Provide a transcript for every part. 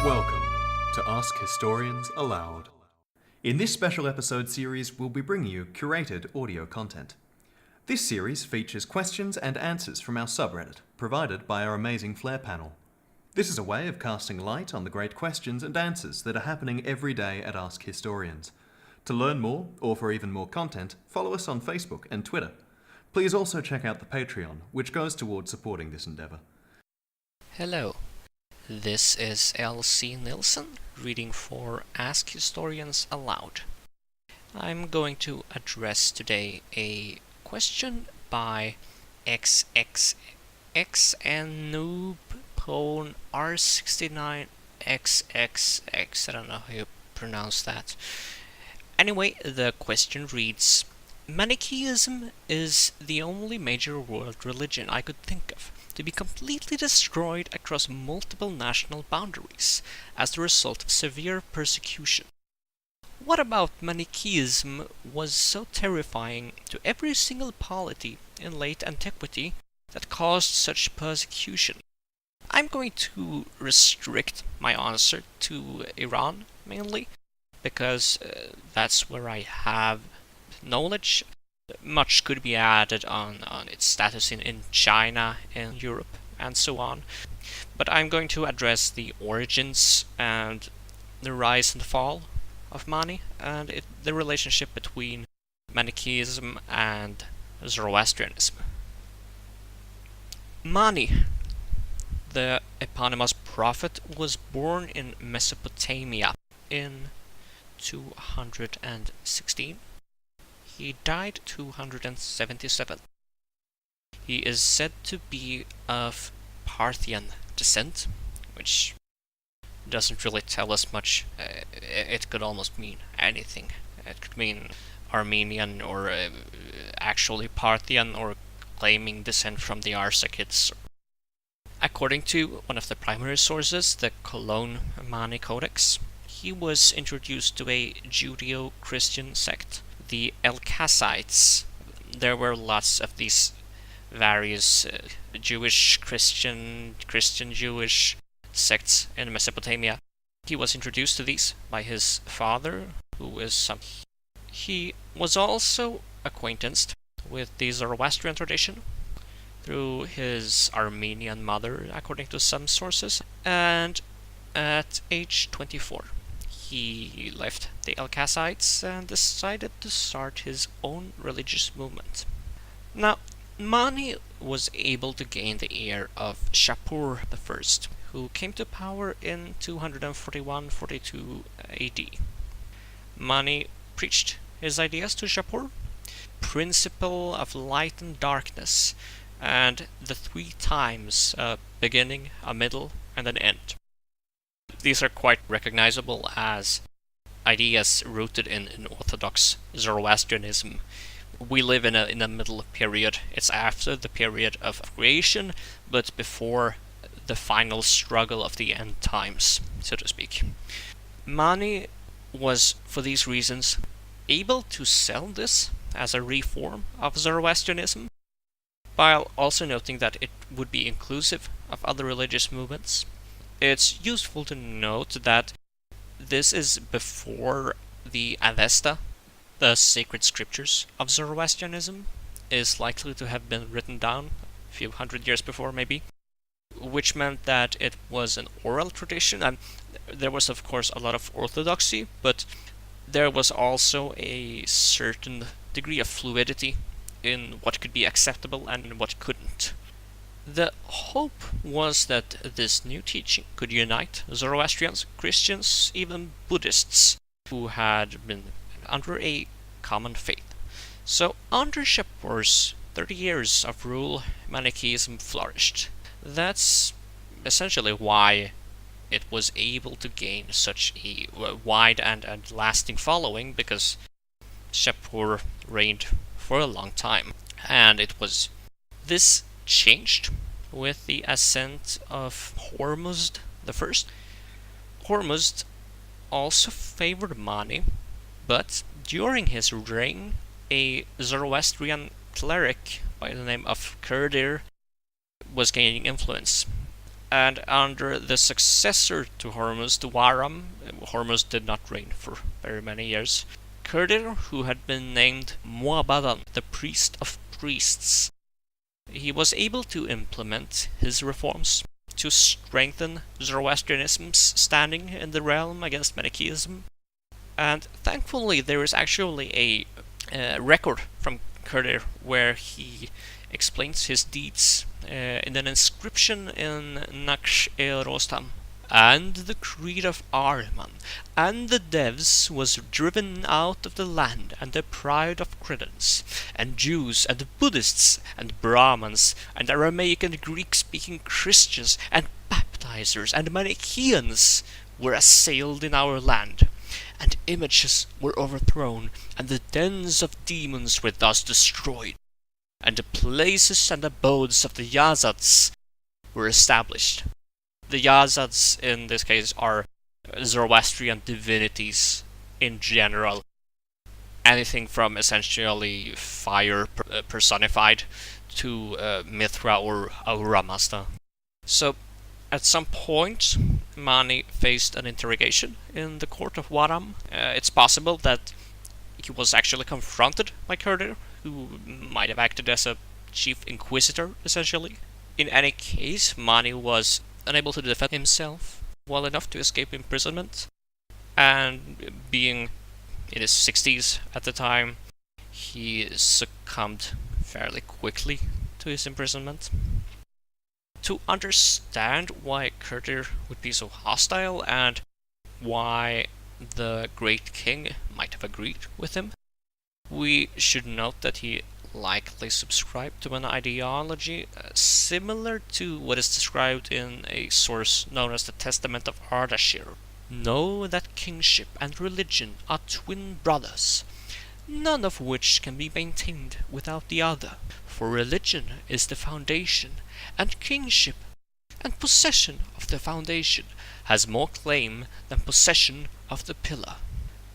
Welcome to Ask Historians Aloud. In this special episode series, we'll be bringing you curated audio content. This series features questions and answers from our subreddit, provided by our amazing Flare panel. This is a way of casting light on the great questions and answers that are happening every day at Ask Historians. To learn more, or for even more content, follow us on Facebook and Twitter. Please also check out the Patreon, which goes towards supporting this endeavor. Hello, this is lcnielsen reading for Ask Historians Aloud. I'm going to address today a question by XXX and noob pwn R69XXX. I don't know how you pronounce that. Anyway, the question reads, Manichaeism is the only major world religion I could think of to be completely destroyed across multiple national boundaries as the result of severe persecution. What about Manichaeism was so terrifying to every single polity in late antiquity that caused such persecution? I'm going to restrict my answer to Iran mainly, because that's where I have knowledge. Much could be added on its status in China and Europe and so on. But I'm going to address the origins and the rise and fall of Mani and the relationship between Manichaeism and Zoroastrianism. Mani, the eponymous prophet, was born in Mesopotamia in 216. He died 277. He is said to be of Parthian descent, which doesn't really tell us much. It could almost mean anything. It could mean Armenian or actually Parthian or claiming descent from the Arsacids. According to one of the primary sources, the Cologne Mani Codex, he was introduced to a Judeo-Christian sect, the Elkassites. There were lots of these various Jewish, Christian, Jewish sects in Mesopotamia. He was introduced to these by his father, who is some. He was also acquaintanced with the Zoroastrian tradition through his Armenian mother, according to some sources, and at age 24. He left the Elkassites and decided to start his own religious movement. Now, Mani was able to gain the ear of Shapur I, who came to power in 241-42 AD. Mani preached his ideas to Shapur, principle of light and darkness, and the three times, a beginning, a middle, and an end. These are quite recognizable as ideas rooted in Orthodox Zoroastrianism. We live in a middle period. It's after the period of creation, but before the final struggle of the end times, so to speak. Mani was, for these reasons, able to sell this as a reform of Zoroastrianism, while also noting that it would be inclusive of other religious movements. It's useful to note that this is before the Avesta, the sacred scriptures of Zoroastrianism, is likely to have been written down a few hundred years before, maybe, which meant that it was an oral tradition. And there was, of course, a lot of orthodoxy, but there was also a certain degree of fluidity in what could be acceptable and what couldn't. The hope was that this new teaching could unite Zoroastrians, Christians, even Buddhists, who had been under a common faith. So under Shapur's 30 years of rule, Manichaeism flourished. That's essentially why it was able to gain such a wide and lasting following, because Shapur reigned for a long time. And it was this changed with the ascent of Hormuzd I. Hormuzd also favored Mani, but during his reign, a Zoroastrian cleric by the name of Kurdir was gaining influence. And under the successor to Hormuzd, Waram, Hormuzd did not reign for very many years, Kurdir, who had been named Mu'abadan, the priest of priests, he was able to implement his reforms to strengthen Zoroastrianism's standing in the realm against Manichaeism. And thankfully there is actually a record from Kurdir where he explains his deeds in an inscription in Naqsh-e-Rostam. And the creed of Ahriman and the Devs was driven out of the land, and the pride of credence, and Jews and Buddhists and Brahmins and Aramaic and Greek-speaking Christians and baptizers and Manichaeans were assailed in our land, and images were overthrown, and the dens of demons were thus destroyed, and the places and abodes of the Yazads were established. The Yazads in this case are Zoroastrian divinities in general. Anything from essentially fire personified to Mithra or Ahura Mazda. So, at some point, Mani faced an interrogation in the court of Waram. It's possible that he was actually confronted by Kurdir, who might have acted as a chief inquisitor, essentially. In any case, Mani was unable to defend himself well enough to escape imprisonment, and being in his 60s at the time, he succumbed fairly quickly to his imprisonment. To understand why Kurdir would be so hostile and why the great king might have agreed with him, we should note that he likely subscribed to an ideology similar to what is described in a source known as the Testament of Ardashir. Know that kingship and religion are twin brothers, none of which can be maintained without the other, for religion is the foundation, and kingship and possession of the foundation has more claim than possession of the pillar.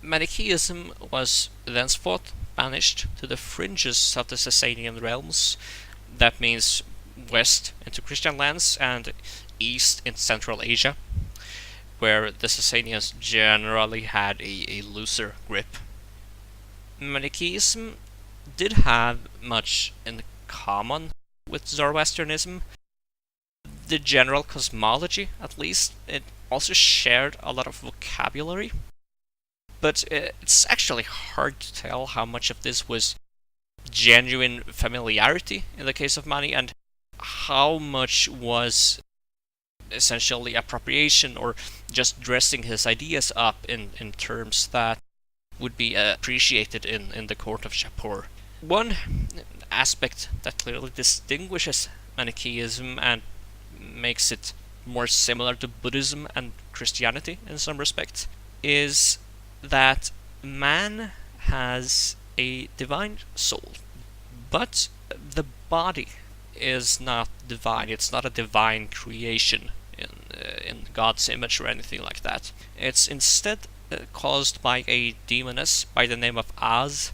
Manichaeism was thenceforth banished to the fringes of the Sasanian realms. That means west into Christian lands and east in Central Asia, where the Sasanians generally had a looser grip. Manichaeism did have much in common with Zoroastrianism. The general cosmology, at least, it also shared a lot of vocabulary. But it's actually hard to tell how much of this was genuine familiarity in the case of Mani, and how much was essentially appropriation or just dressing his ideas up in terms that would be appreciated in the court of Shapur. One aspect that clearly distinguishes Manichaeism and makes it more similar to Buddhism and Christianity in some respects is that man has a divine soul, but the body is not divine. It's not a divine creation in God's image or anything like that. It's instead caused by a demoness by the name of Az,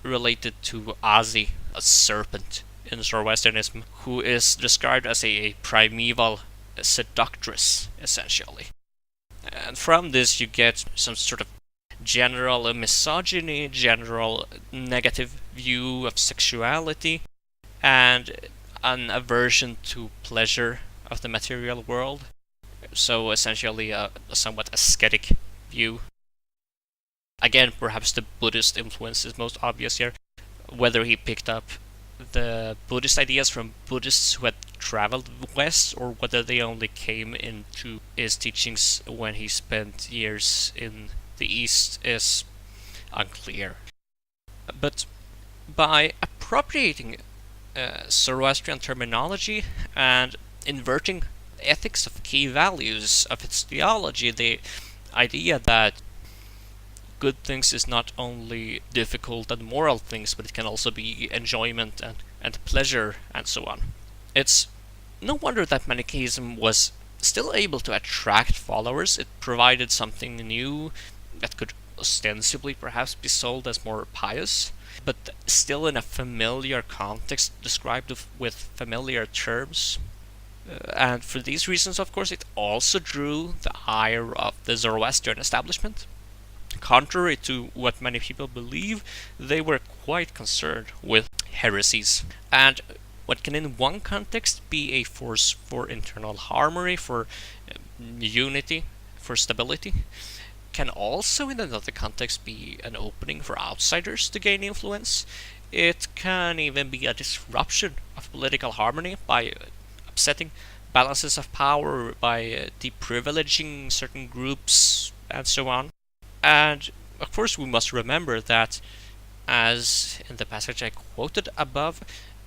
related to Azi, a serpent in Zoroastrianism, who is described as a primeval seductress, essentially. And from this you get some sort of general misogyny, general negative view of sexuality, and an aversion to pleasure of the material world. So essentially a somewhat ascetic view. Again, perhaps the Buddhist influence is most obvious here. Whether he picked up the Buddhist ideas from Buddhists who had traveled west, or whether they only came into his teachings when he spent years in the East, is unclear. But by appropriating Zoroastrian terminology and inverting ethics of key values of its theology, the idea that good things is not only difficult and moral things, but it can also be enjoyment and pleasure and so on. It's no wonder that Manichaeism was still able to attract followers. It provided something new that could ostensibly perhaps be sold as more pious, but still in a familiar context, described with familiar terms. And for these reasons, of course, it also drew the ire of the Zoroastrian establishment. Contrary to what many people believe, they were quite concerned with heresies. And what can in one context be a force for internal harmony, for unity, for stability, can also in another context be an opening for outsiders to gain influence. It can even be a disruption of political harmony by upsetting balances of power, by deprivileging certain groups, and so on. And of course, we must remember that, as in the passage I quoted above,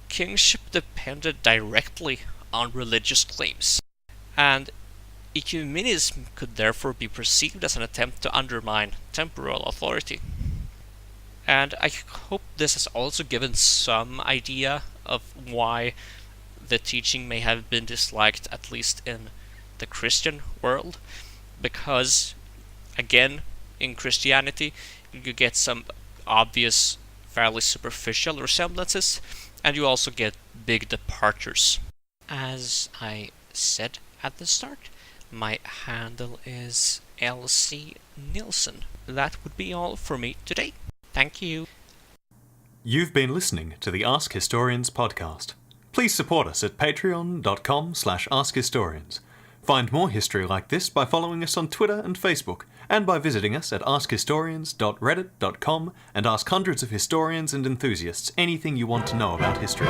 kingship depended directly on religious claims, and ecumenism could therefore be perceived as an attempt to undermine temporal authority. And I hope this has also given some idea of why the teaching may have been disliked, at least in the Christian world, because, again, in Christianity, you get some obvious, fairly superficial resemblances, and you also get big departures. As I said at the start, my handle is lcnielsen. That would be all for me today. Thank you. You've been listening to the Ask Historians podcast. Please support us at patreon.com/askhistorians. Find more history like this by following us on Twitter and Facebook, and by visiting us at askhistorians.reddit.com and ask hundreds of historians and enthusiasts anything you want to know about history.